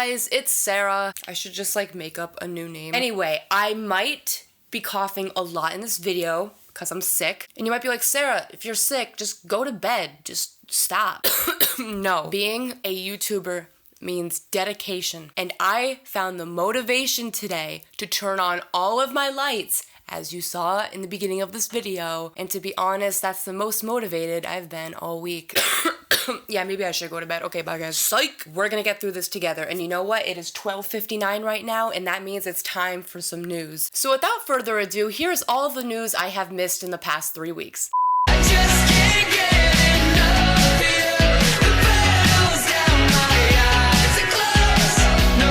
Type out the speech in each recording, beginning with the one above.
guys, it's Sarah. I should just like make up a new name. Anyway, I might be coughing a lot in this video because I'm sick. And you might be like, Sarah, if you're sick, just go to bed. Just stop. No. Being a YouTuber means dedication. And I found the motivation today to turn on all of my lights, as you saw in the beginning of this video. And to be honest, that's the most motivated I've been all week. Yeah, maybe I should go to bed. Okay, bye guys. Psych! We're gonna get through this together. And you know what? It is 12:59 right now, and that means it's time for some news. So without further ado, here's all the news I have missed in the past 3 weeks. I just can't get enough of you. The petals down my eyes are closed. No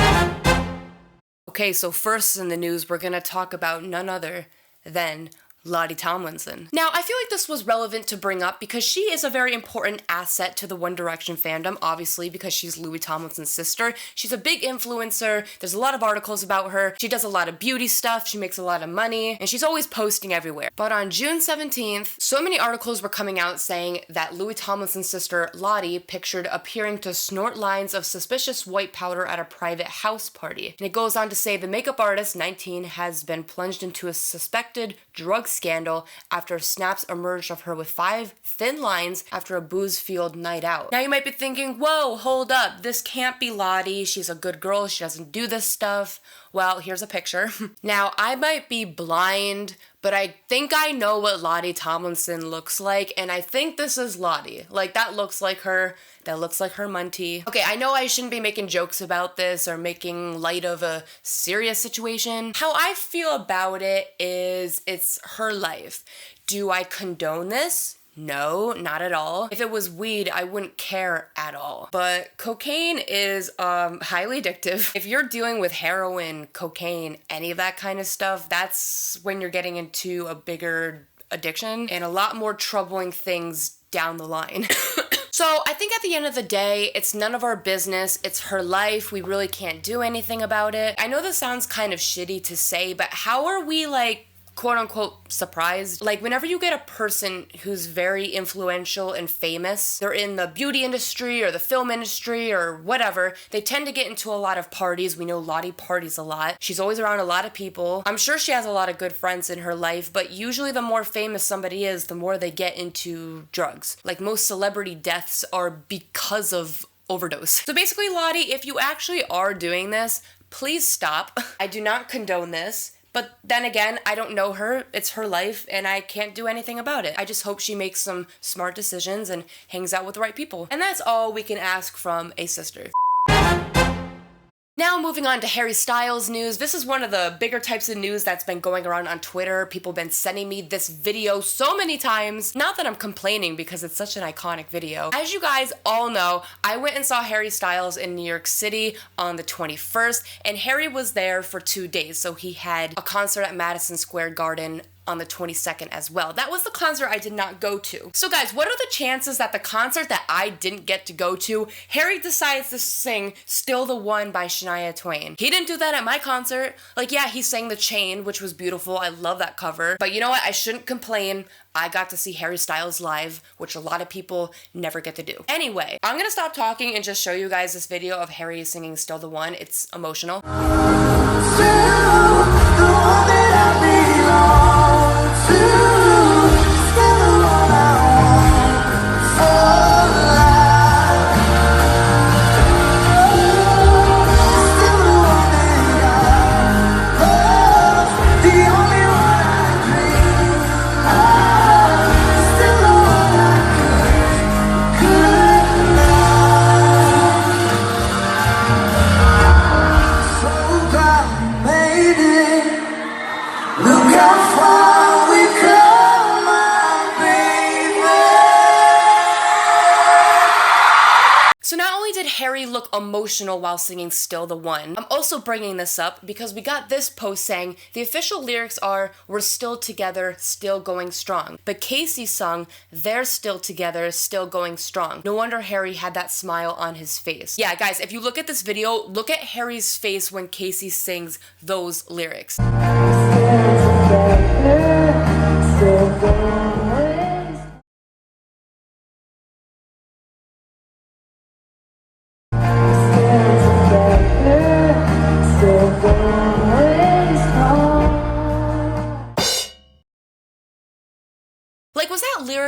control. Okay, so first in the news, we're gonna talk about none other than Lottie Tomlinson. Now, I feel like this was relevant to bring up because she is a very important asset to the One Direction fandom, obviously because she's Louis Tomlinson's sister. She's a big influencer. There's a lot of articles about her. She does a lot of beauty stuff. She makes a lot of money, and she's always posting everywhere. But on June 17th, so many articles were coming out saying that Louis Tomlinson's sister, Lottie, pictured appearing to snort lines of suspicious white powder at a private house party. And it goes on to say the makeup artist, 19, has been plunged into a suspected drug scandal after snaps emerged of her with 5 thin lines after a booze-fueled night out. Now you might be thinking, whoa, hold up, this can't be Lottie, she's a good girl, she doesn't do this stuff. Well, here's a picture. Now, I might be blind, but I think I know what Lottie Tomlinson looks like, and I think this is Lottie. Like, that looks like her. That looks like her muntie. Okay, I know I shouldn't be making jokes about this or making light of a serious situation. How I feel about it is it's her life. Do I condone this? No, not at all. If it was weed, I wouldn't care at all. But cocaine is highly addictive. If you're dealing with heroin, cocaine, any of that kind of stuff, that's when you're getting into a bigger addiction and a lot more troubling things down the line. So I think at the end of the day, it's none of our business. It's her life. We really can't do anything about it. I know this sounds kind of shitty to say, but how are we like, quote unquote, surprised? Like, whenever you get a person who's very influential and famous, they're in the beauty industry or the film industry or whatever, they tend to get into a lot of parties. We know Lottie parties a lot. She's always around a lot of people. I'm sure she has a lot of good friends in her life, but usually the more famous somebody is, the more they get into drugs. Like, most celebrity deaths are because of overdose. So basically, Lottie, if you actually are doing this, please stop. I do not condone this. But then again, I don't know her, it's her life, and I can't do anything about it. I just hope she makes some smart decisions and hangs out with the right people. And that's all we can ask from a sister. Now moving on to Harry Styles news. This is one of the bigger types of news that's been going around on Twitter. People have been sending me this video so many times. Not that I'm complaining because it's such an iconic video. As you guys all know, I went and saw Harry Styles in New York City on the 21st, and Harry was there for 2 days. So he had a concert at Madison Square Garden on the 22nd as well. That was the concert I did not go to. So guys, what are the chances that the concert that I didn't get to go to, Harry decides to sing Still the One by Shania Twain? He didn't do that at my concert. Like, yeah, he sang The Chain, which was beautiful. I love that cover. But you know what? I shouldn't complain. I got to see Harry Styles live, which a lot of people never get to do. Anyway, I'm gonna stop talking and just show you guys this video of Harry singing Still the One. It's emotional. Still the one that I belong. So not only did Harry look emotional while singing Still the One, I'm also bringing this up because we got this post saying the official lyrics are, "We're still together, still going strong." But Casey sung, "They're still together, still going strong." No wonder Harry had that smile on his face. Yeah, guys, if you look at this video, look at Harry's face when Casey sings those lyrics.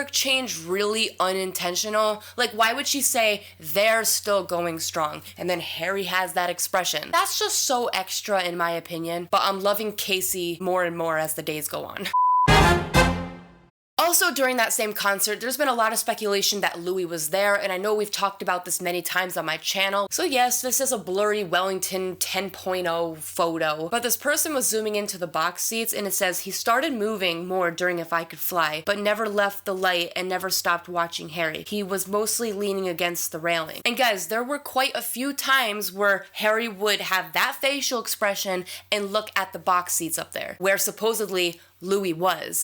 lyric change really unintentional? Like, why would she say, they're still going strong, and then Harry has that expression? That's just so extra in my opinion, but I'm loving Casey more and more as the days go on. Also, during that same concert, there's been a lot of speculation that Louis was there, and I know we've talked about this many times on my channel. So yes, this is a blurry Wellington 10.0 photo, but this person was zooming into the box seats, and it says, he started moving more during If I Could Fly, but never left the light and never stopped watching Harry. He was mostly leaning against the railing. And guys, there were quite a few times where Harry would have that facial expression and look at the box seats up there, where supposedly Louis was.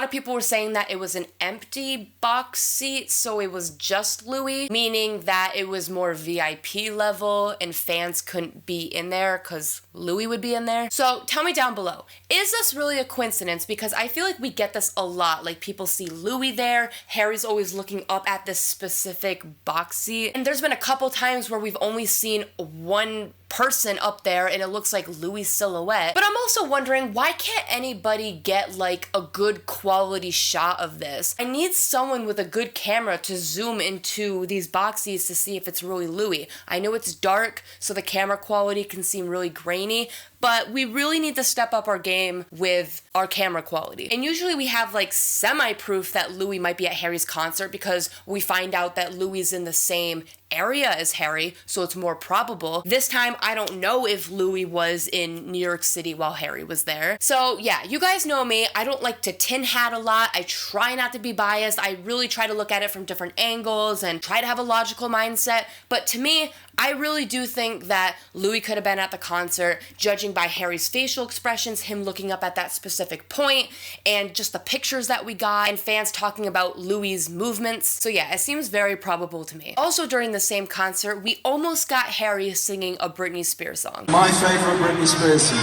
People were saying that it was an empty box seat, so it was just Louis, meaning that it was more VIP level and fans couldn't be in there because Louis would be in there. So tell me down below, is this really a coincidence? Because I feel like we get this a lot. Like, people see Louis there, Harry's always looking up at this specific box seat, and there's been a couple times where we've only seen one person up there and it looks like Louis' silhouette. But I'm also wondering, why can't anybody get like a good quality shot of this? I need someone with a good camera to zoom into these box seats to see if it's really Louis. I know it's dark, so the camera quality can seem really grainy, but we really need to step up our game with our camera quality. And usually we have like semi-proof that Louis might be at Harry's concert because we find out that Louis is in the same area as Harry, so it's more probable. This time, I don't know if Louis was in New York City while Harry was there. So yeah, you guys know me. I don't like to tin hat a lot. I try not to be biased. I really try to look at it from different angles and try to have a logical mindset. But to me, I really do think that Louis could have been at the concert, judging by Harry's facial expressions, him looking up at that specific point, and just the pictures that we got, and fans talking about Louis' movements. So yeah, it seems very probable to me. Also, during the same concert, we almost got Harry singing a Britney Spears song. My favourite Britney Spears song.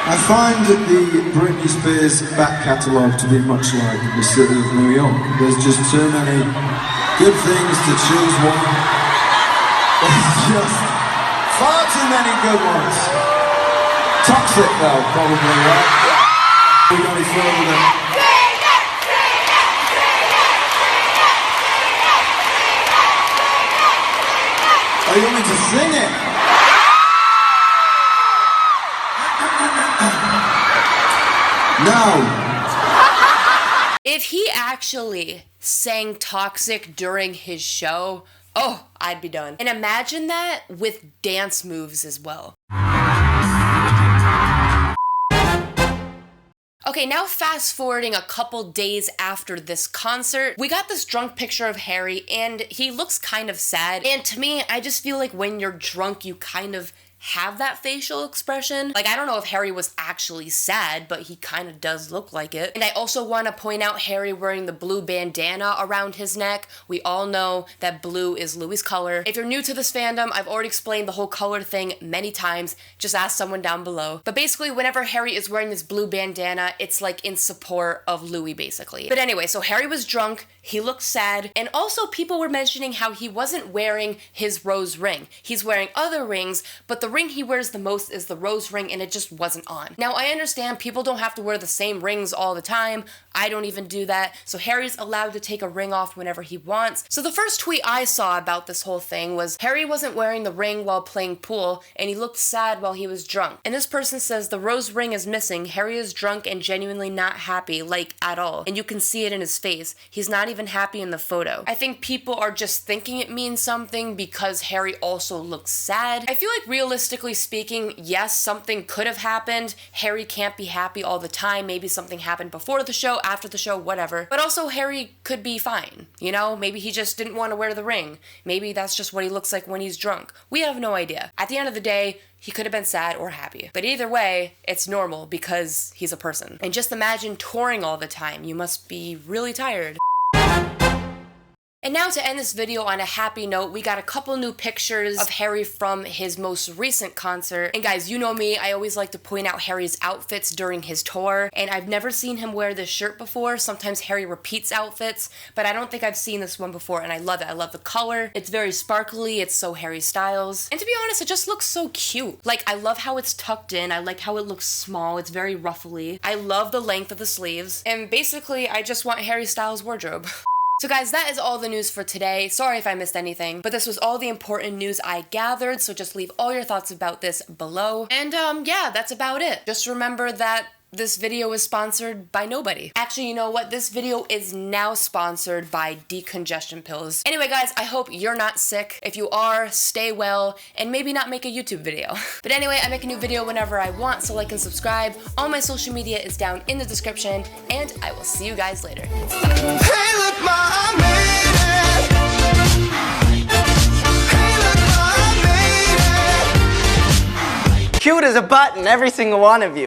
I find that the Britney Spears back catalogue to be much like the city of New York. There's just too many good things to choose one. There's just far too many good ones. Toxic though, probably, right? We got any further than... Oh, you want me to sing it? No. If he actually sang Toxic during his show, oh, I'd be done. And imagine that with dance moves as well. Okay, now fast forwarding a couple days after this concert, we got this drunk picture of Harry and he looks kind of sad. And to me, I just feel like when you're drunk, you kind of have that facial expression. Like, I don't know if Harry was actually sad, but he kind of does look like it. And I also want to point out Harry wearing the blue bandana around his neck. We all know that blue is Louis' color. If you're new to this fandom, I've already explained the whole color thing many times. Just ask someone down below. But basically, whenever Harry is wearing this blue bandana, it's like in support of Louis, basically. But anyway, so Harry was drunk, he looked sad, and also people were mentioning how he wasn't wearing his rose ring. He's wearing other rings, but the ring he wears the most is the rose ring, and it just wasn't on. Now, I understand people don't have to wear the same rings all the time. I don't even do that. So Harry's allowed to take a ring off whenever he wants. So the first tweet I saw about this whole thing was Harry wasn't wearing the ring while playing pool, and he looked sad while he was drunk. And this person says the rose ring is missing. Harry is drunk and genuinely not happy, like at all. And you can see it in his face. He's not even happy in the photo. I think people are just thinking it means something because Harry also looks sad. I feel like realistically realistically speaking, yes, something could have happened. Harry can't be happy all the time. Maybe something happened before the show, after the show, whatever. But also Harry could be fine, you know? Maybe he just didn't want to wear the ring. Maybe that's just what he looks like when he's drunk. We have no idea. At the end of the day, he could have been sad or happy. But either way, it's normal because he's a person. And just imagine touring all the time. You must be really tired. And now to end this video on a happy note, we got a couple new pictures of Harry from his most recent concert. And guys, you know me, I always like to point out Harry's outfits during his tour, and I've never seen him wear this shirt before. Sometimes Harry repeats outfits, but I don't think I've seen this one before, and I love it. I love the color. It's very sparkly. It's so Harry Styles. And to be honest, it just looks so cute. Like, I love how it's tucked in. I like how it looks small. It's very ruffly. I love the length of the sleeves. And basically, I just want Harry Styles' wardrobe. So guys, that is all the news for today. Sorry if I missed anything, but this was all the important news I gathered, so just leave all your thoughts about this below. And yeah, that's about it. Just remember that this video is sponsored by nobody. Actually, you know what? This video is now sponsored by decongestion pills. Anyway, guys, I hope you're not sick. If you are, stay well, and maybe not make a YouTube video. But anyway, I make a new video whenever I want, so like and subscribe. All my social media is down in the description, and I will see you guys later. Bye. Hey, look, Ma, I made it. Hey, look, Ma, I made it. Cute as a button, every single one of you.